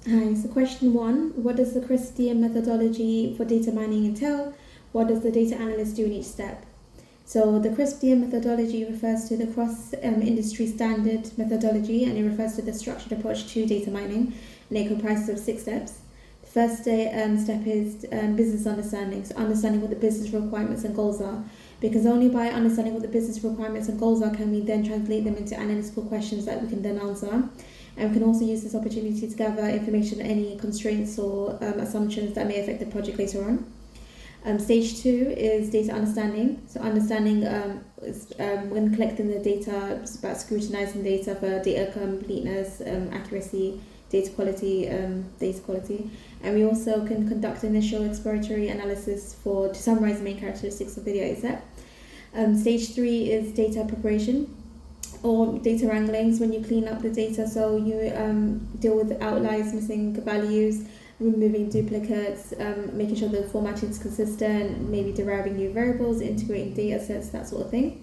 Hi, so question one, what does the Christian methodology for data mining entail? What does the data analyst do in each step? So the Christian methodology refers to the cross-industry standard methodology, and it refers to the structured approach to data mining, and it comprises of 6 steps. The first step is business understanding, so understanding what the business requirements and goals are, because only by understanding what the business requirements and goals are can we then translate them into analytical questions that we can then answer. And we can also use this opportunity to gather information on any constraints or assumptions that may affect the project later on. Stage 2 is data understanding. So understanding is when collecting the data, it's about scrutinizing data for data completeness, accuracy, data quality, and we also can conduct initial exploratory analysis to summarize the main characteristics of the data set. Stage 3 is data preparation or data wranglings, when you clean up the data, so you deal with outliers, missing values, removing duplicates, making sure the formatting is consistent, maybe deriving new variables, integrating data sets, that sort of thing.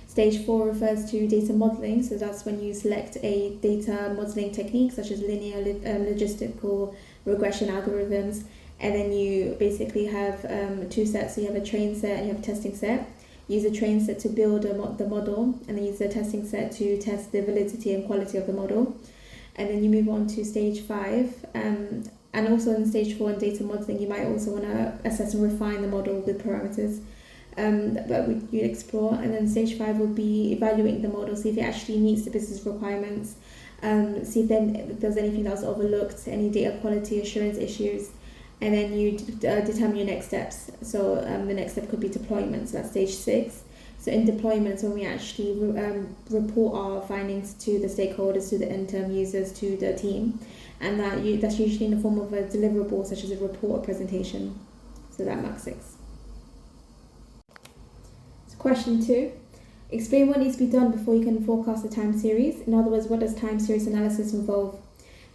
Stage 4 refers to data modeling, so that's when you select a data modeling technique such as linear, logistical regression algorithms, and then you basically have 2 sets, so you have a train set and you have a testing set. Use a train set to build the model, and then use a testing set to test the validity and quality of the model. And then you move on to stage 5. And also in stage 4 in data modeling, you might also want to assess and refine the model with parameters that you explore. And then stage 5 will be evaluating the model, see if it actually meets the business requirements, see if there's anything that's overlooked, any data quality assurance issues. And then you determine your next steps. So the next step could be deployment, so that's stage 6. So in deployment, when we actually report our findings to the stakeholders, to the end-term users, to the team, and that's usually in the form of a deliverable such as a report or presentation. So that marks 6. So question 2, explain what needs to be done before you can forecast a time series. In other words, what does time series analysis involve?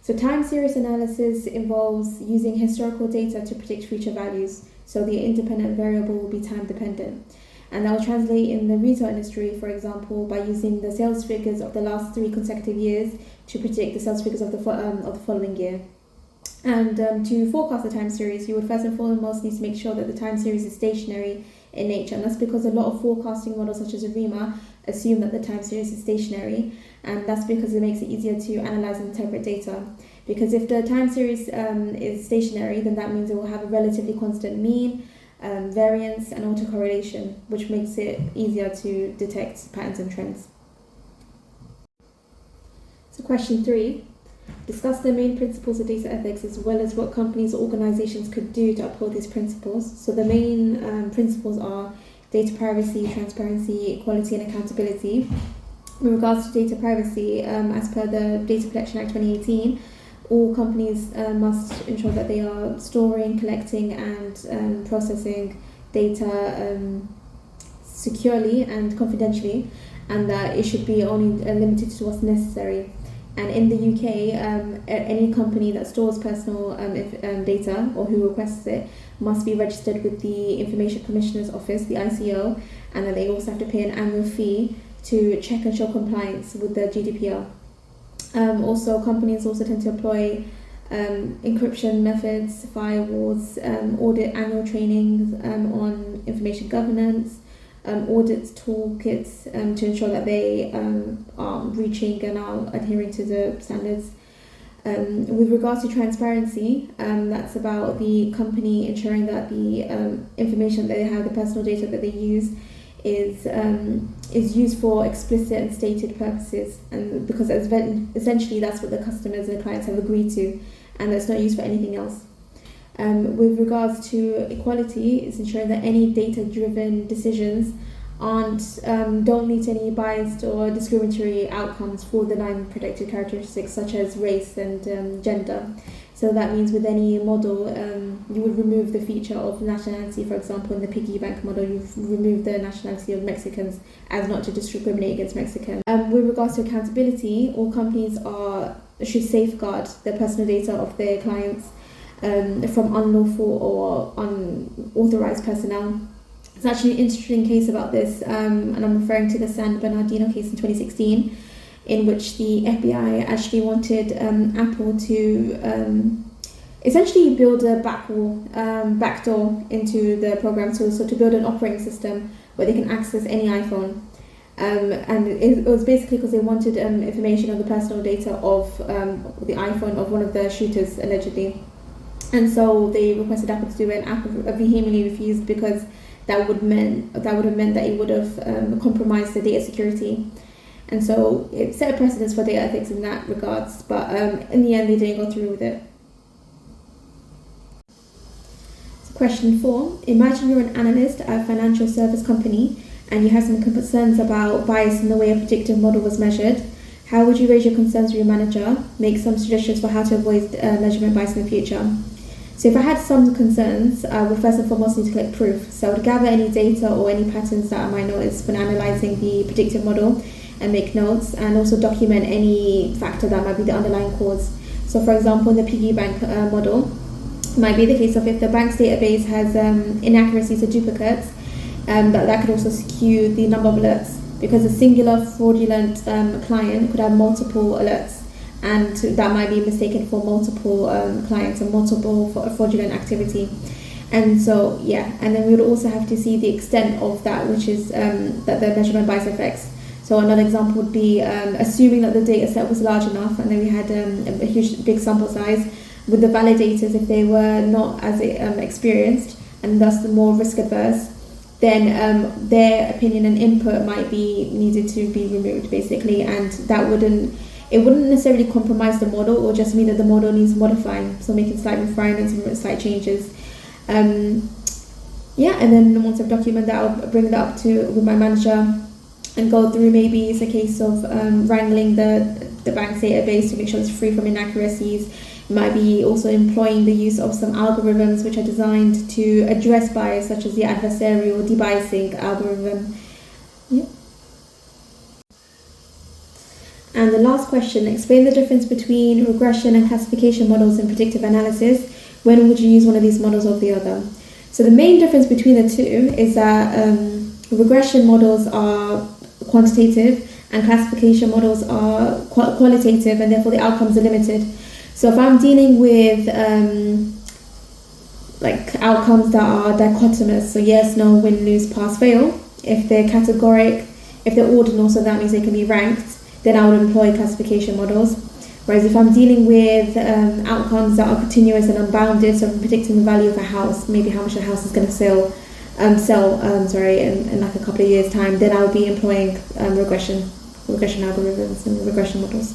So time series analysis involves using historical data to predict future values. So the independent variable will be time dependent. And that will translate in the retail industry, for example, by using the sales figures of the last 3 consecutive years to predict the sales figures of the following year. And to forecast the time series, you would first and foremost need to make sure that the time series is stationary in nature. And that's because a lot of forecasting models such as ARIMA assume that the time series is stationary, and that's because it makes it easier to analyze and interpret data. Because if the time series is stationary, then that means it will have a relatively constant mean, variance, and autocorrelation, which makes it easier to detect patterns and trends. So question 3, discuss the main principles of data ethics as well as what companies or organizations could do to uphold these principles. So the main principles are data privacy, transparency, equality, and accountability. With regards to data privacy, as per the Data Protection Act 2018, all companies must ensure that they are storing, collecting, and processing data securely and confidentially, and that it should be only limited to what's necessary. And in the UK, any company that stores personal data or who requests it must be registered with the Information Commissioner's Office, the ICO, and then they also have to pay an annual fee to check and show compliance with the GDPR. Also, companies also tend to employ encryption methods, firewalls, audit annual trainings on information governance, audit toolkits to ensure that they are reaching and are adhering to the standards. With regards to transparency, that's about the company ensuring that the information that they have, the personal data that they use, is used for explicit and stated purposes, and because essentially that's what the customers and the clients have agreed to, and that's not used for anything else. With regards to equality, it's ensuring that any data-driven decisions don't lead to any biased or discriminatory outcomes for the 9 protected characteristics such as race and gender. So that means with any model, you would remove the feature of nationality. For example, in the piggy bank model, you've removed the nationality of Mexicans as not to discriminate against Mexicans. With regards to accountability, all companies should safeguard the personal data of their clients from unlawful or unauthorized personnel. It's actually an interesting case about this, and I'm referring to the San Bernardino case in 2016, in which the FBI actually wanted Apple to essentially build a backdoor into the program, so to build an operating system where they can access any iPhone. And it was basically because they wanted information on the personal data of the iPhone of one of the shooters, allegedly. And so they requested Apple to do it, and Apple vehemently refused because that would have meant that it would have compromised the data security. And so it set a precedence for data ethics in that regards, but in the end they didn't go through with it. So question 4, imagine you're an analyst at a financial service company and you have some concerns about bias in the way a predictive model was measured. How would you raise your concerns with your manager? Make some suggestions for how to avoid measurement bias in the future. So if I had some concerns, I would first and foremost need to collect proof. So I would gather any data or any patterns that I might notice when analysing the predictive model and make notes, and also document any factor that might be the underlying cause. So for example, in the piggy bank model, it might be the case of if the bank's database has inaccuracies or duplicates, that could also skew the number of alerts, because a singular fraudulent client could have multiple alerts, and that might be mistaken for multiple clients and multiple fraudulent activity. And so, and then we would also have to see the extent of that, which is that the measurement bias effects. So another example would be assuming that the data set was large enough, and then we had a big sample size, with the validators, if they were not as experienced and thus more risk adverse, then their opinion and input might be needed to be removed, basically, and that wouldn't necessarily compromise the model, or just mean that the model needs modifying, so making slight refinements and slight changes. And then once I've documented that, I'll bring that up with my manager and go through. Maybe it's a case of wrangling the bank's database to make sure it's free from inaccuracies. It might be also employing the use of some algorithms which are designed to address bias, such as the adversarial debiasing algorithm. And the last question, explain the difference between regression and classification models in predictive analysis. When would you use one of these models over the other? So the main difference between the two is that regression models are quantitative and classification models are qualitative, and therefore the outcomes are limited. So if I'm dealing with outcomes that are dichotomous, so yes, no, win, lose, pass, fail, if they're categoric, if they're ordinal, so that means they can be ranked, then I would employ classification models. Whereas if I'm dealing with outcomes that are continuous and unbounded, so I'm predicting the value of a house, maybe how much a house is going to sell in like a couple of years' time, then I would be employing regression algorithms and regression models.